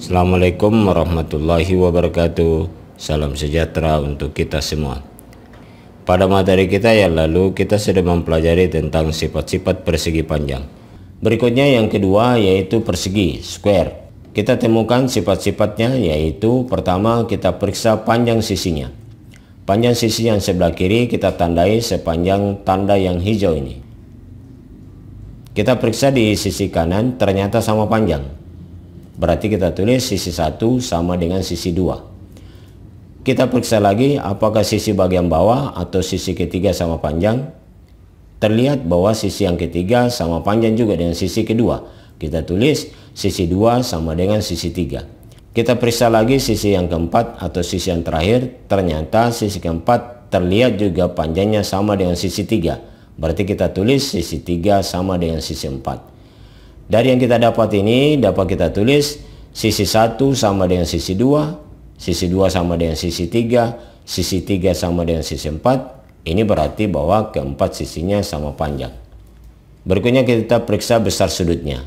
Assalamualaikum warahmatullahi wabarakatuh. Salam sejahtera untuk kita semua. Pada materi kita yang lalu kita sudah mempelajari tentang sifat-sifat persegi panjang. Berikutnya yang kedua yaitu persegi, square. Kita temukan sifat-sifatnya, yaitu pertama kita periksa panjang sisinya. Panjang sisi yang sebelah kiri kita tandai sepanjang tanda yang hijau ini. Kita periksa di sisi kanan, ternyata sama panjang. Berarti kita tulis sisi 1 sama dengan sisi 2. Kita periksa lagi apakah sisi bagian bawah atau sisi ketiga sama panjang. Terlihat bahwa sisi yang ketiga sama panjang juga dengan sisi kedua. Kita tulis sisi 2 sama dengan sisi 3. Kita periksa lagi sisi yang keempat atau sisi yang terakhir. Ternyata sisi keempat terlihat juga panjangnya sama dengan sisi 3. Berarti kita tulis sisi 3 sama dengan sisi 4. Dari yang kita dapat ini dapat kita tulis sisi 1 sama dengan sisi 2, sisi 2 sama dengan sisi 3, sisi 3 sama dengan sisi 4. Ini berarti bahwa keempat sisinya sama panjang. Berikutnya kita periksa besar sudutnya.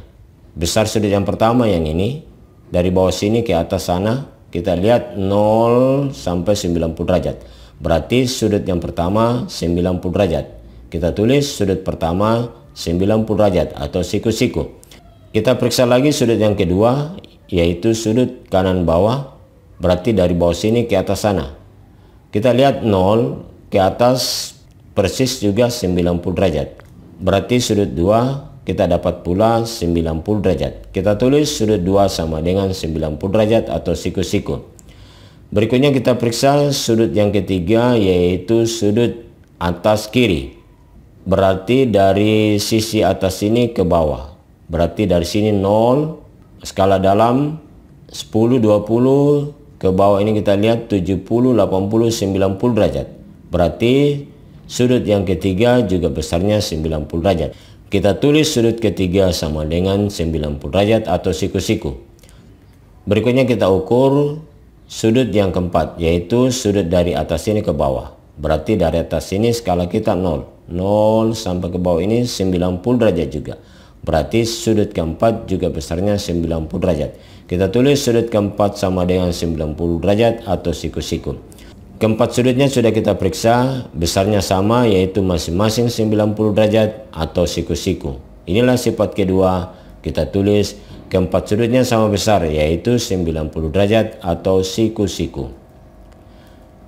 Besar sudut yang pertama yang ini, dari bawah sini ke atas sana kita lihat 0 sampai 90 derajat. Berarti sudut yang pertama 90 derajat. Kita tulis sudut pertama 90 derajat atau siku-siku. Kita periksa lagi sudut yang kedua, yaitu sudut kanan bawah, berarti dari bawah sini ke atas sana. Kita lihat 0 ke atas persis juga 90 derajat. Berarti sudut 2 kita dapat pula 90 derajat. Kita tulis sudut 2 sama dengan 90 derajat atau siku-siku. Berikutnya kita periksa sudut yang ketiga, yaitu sudut atas kiri. Berarti dari sisi atas sini ke bawah. Berarti dari sini 0, skala dalam 10, 20, ke bawah ini kita lihat 70, 80, 90 derajat. Berarti sudut yang ketiga juga besarnya 90 derajat. Kita tulis sudut ketiga sama dengan 90 derajat atau siku-siku. Berikutnya kita ukur sudut yang keempat, yaitu sudut dari atas sini ke bawah. Berarti dari atas sini skala kita 0. 0 sampai ke bawah ini 90 derajat juga. Berarti sudut keempat juga besarnya 90 derajat. Kita tulis sudut keempat sama dengan 90 derajat atau siku-siku. Keempat sudutnya sudah kita periksa, besarnya sama, yaitu masing-masing 90 derajat atau siku-siku. Inilah sifat kedua, kita tulis keempat sudutnya sama besar, yaitu 90 derajat atau siku-siku.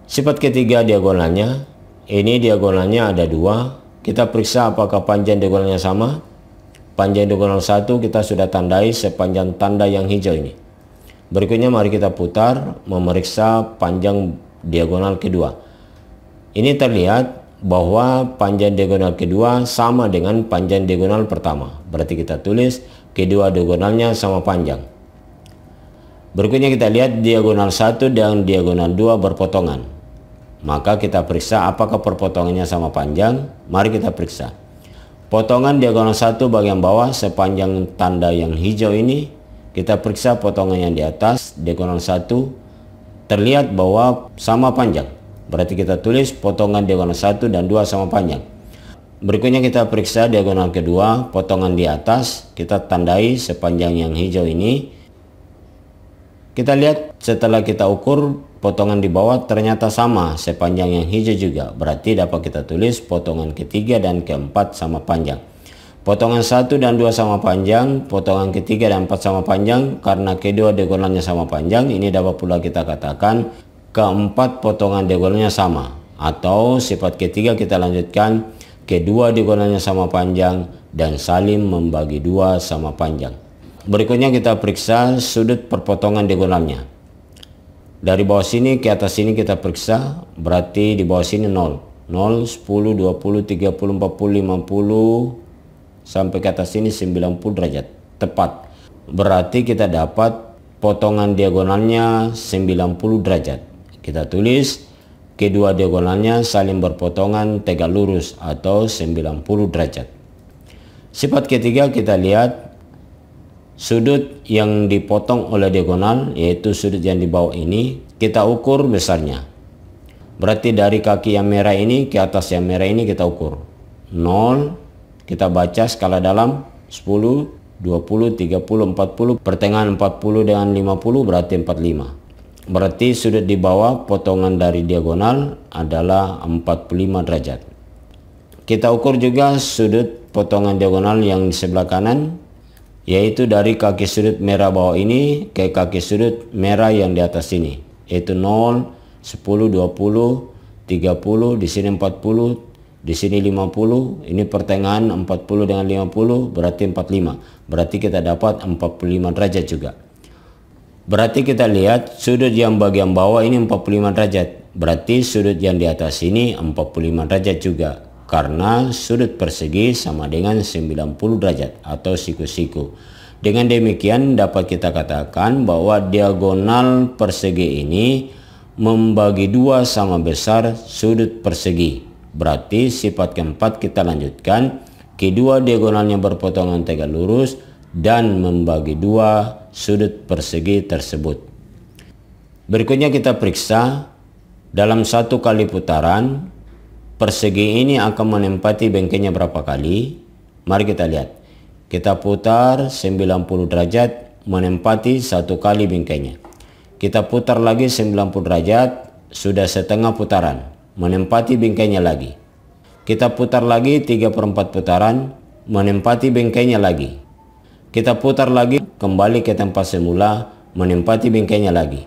Sifat ketiga diagonalnya. Ini diagonalnya ada 2. Kita periksa apakah panjang diagonalnya sama. Panjang diagonal 1 kita sudah tandai sepanjang tanda yang hijau ini. Berikutnya mari kita putar memeriksa panjang diagonal kedua. Ini terlihat bahwa panjang diagonal kedua sama dengan panjang diagonal pertama. Berarti kita tulis kedua diagonalnya sama panjang. Berikutnya kita lihat diagonal 1 dan diagonal 2 berpotongan. Maka kita periksa apakah perpotongannya sama panjang. Mari kita periksa. Potongan diagonal 1 bagian bawah sepanjang tanda yang hijau ini, kita periksa potongan yang di atas diagonal 1 terlihat bahwa sama panjang. Berarti kita tulis potongan diagonal 1 dan 2 sama panjang. Berikutnya kita periksa diagonal kedua, potongan di atas kita tandai sepanjang yang hijau ini. Kita lihat setelah kita ukur potongan di bawah ternyata sama sepanjang yang hijau juga. Berarti dapat kita tulis potongan ketiga dan keempat sama panjang. Potongan 1 dan 2 sama panjang, potongan ketiga dan 4 sama panjang. Karena kedua diagonalnya sama panjang, ini dapat pula kita katakan keempat potongan diagonalnya sama. Atau sifat ketiga kita lanjutkan, kedua diagonalnya sama panjang dan saling membagi 2 sama panjang. Berikutnya kita periksa sudut perpotongan diagonalnya. Dari bawah sini ke atas sini kita periksa, berarti di bawah sini 0. 0, 10, 20, 30, 40, 50, sampai ke atas sini 90 derajat. Tepat. Berarti kita dapat potongan diagonalnya 90 derajat. Kita tulis kedua diagonalnya saling berpotongan tegak lurus atau 90 derajat. Sifat ketiga kita lihat sudut yang dipotong oleh diagonal, yaitu sudut yang di bawah ini, kita ukur besarnya. Berarti dari kaki yang merah ini ke atas yang merah ini kita ukur 0. Kita baca skala dalam 10, 20, 30, 40, pertengahan 40 dengan 50 berarti 45. Berarti sudut di bawah potongan dari diagonal adalah 45 derajat. Kita ukur juga sudut potongan diagonal yang di sebelah kanan, yaitu dari kaki sudut merah bawah ini ke kaki sudut merah yang di atas ini, yaitu 0, 10, 20, 30, di sini 40, di sini 50, ini pertengahan 40 dengan 50 berarti 45. Berarti kita dapat 45 derajat juga. Berarti kita lihat sudut yang bagian bawah ini 45 derajat. Berarti sudut yang di atas ini 45 derajat juga. Karena sudut persegi sama dengan 90 derajat atau siku-siku. Dengan demikian dapat kita katakan bahwa diagonal persegi ini membagi dua sama besar sudut persegi. Berarti sifat keempat kita lanjutkan. Kedua diagonalnya berpotongan tegak lurus dan membagi dua sudut persegi tersebut. Berikutnya kita periksa dalam satu kali putaran persegi ini akan menempati bengkainya berapa kali. Mari kita lihat. Kita putar 90 derajat menempati satu kali bengkainya. Kita putar lagi 90 derajat, sudah setengah putaran, menempati bengkainya lagi. Kita putar lagi 3/4 putaran, menempati bengkainya lagi. Kita putar lagi, kembali ke tempat semula, menempati bengkainya lagi.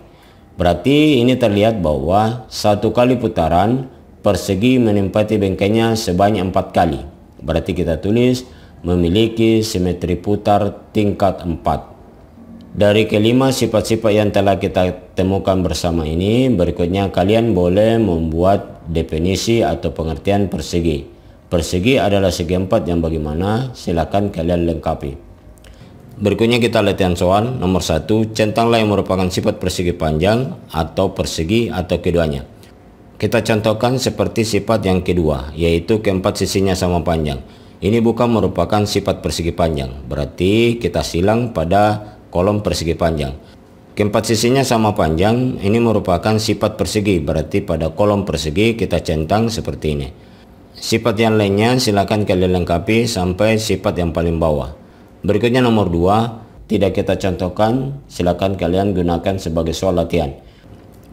Berarti ini terlihat bahwa satu kali putaran persegi menempati bengkainya sebanyak 4 kali. Berarti kita tulis memiliki simetri putar tingkat 4. Dari kelima sifat-sifat yang telah kita temukan bersama ini, berikutnya kalian boleh membuat definisi atau pengertian persegi. Persegi adalah segi 4 yang bagaimana? Silakan kalian lengkapi. Berikutnya kita latihan soal nomor 1. Centanglah yang merupakan sifat persegi panjang atau persegi atau keduanya. Kita contohkan seperti sifat yang kedua, yaitu keempat sisinya sama panjang. Ini bukan merupakan sifat persegi panjang, berarti kita silang pada kolom persegi panjang. Keempat sisinya sama panjang, ini merupakan sifat persegi, berarti pada kolom persegi kita centang seperti ini. Sifat yang lainnya silakan kalian lengkapi sampai sifat yang paling bawah. Berikutnya nomor 2, tidak kita contohkan, silakan kalian gunakan sebagai soal latihan.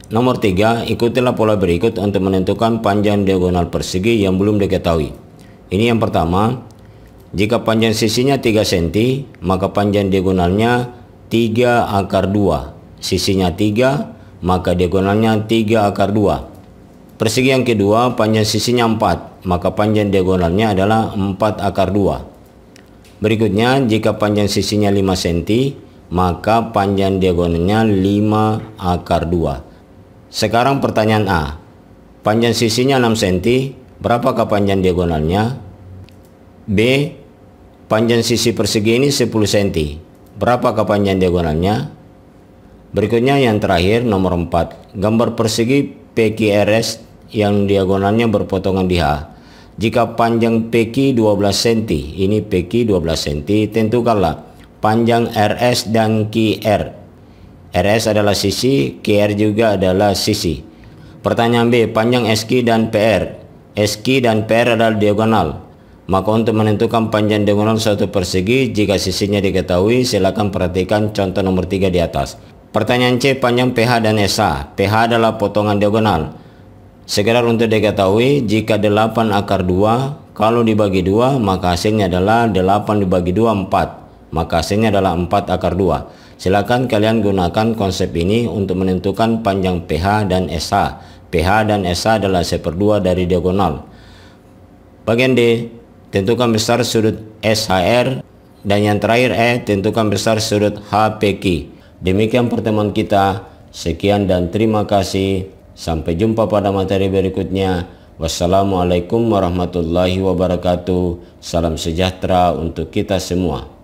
Nomor 3, ikutilah pola berikut untuk menentukan panjang diagonal persegi yang belum diketahui. Ini yang pertama, jika panjang sisinya 3 cm, maka panjang diagonalnya 3/2. Sisinya 3, maka diagonalnya 3/2. Persegi yang kedua, panjang sisinya 4, maka panjang diagonalnya adalah 4/2. Berikutnya, jika panjang sisinya 5 cm, maka panjang diagonalnya 5/2. Sekarang pertanyaan A. Panjang sisinya 6 cm, berapakah panjang diagonalnya? B. Panjang sisi persegi ini 10 cm, berapakah panjang diagonalnya? Berikutnya yang terakhir nomor 4. Gambar persegi PQRS yang diagonalnya berpotongan di H. Jika panjang PQ 12 cm, ini PQ 12 cm, tentukanlah panjang RS dan QR. RS adalah sisi, QR juga adalah sisi. Pertanyaan B, panjang SQ dan PR. SQ dan PR adalah diagonal. Maka untuk menentukan panjang diagonal suatu persegi, jika sisinya diketahui, silakan perhatikan contoh nomor 3 di atas. Pertanyaan C, panjang PH dan SA. PH adalah potongan diagonal. Sekedar untuk diketahui, jika 8/2, kalau dibagi 2, maka hasilnya adalah 8 dibagi 2, 4. Maka hasilnya adalah 4/2. Silakan kalian gunakan konsep ini untuk menentukan panjang PH dan SA. PH dan SA adalah 1/2 dari diagonal. Bagian D, tentukan besar sudut SHR. Dan yang terakhir E, tentukan besar sudut HPQ. Demikian pertemuan kita. Sekian dan terima kasih. Sampai jumpa pada materi berikutnya. Wassalamualaikum warahmatullahi wabarakatuh. Salam sejahtera untuk kita semua.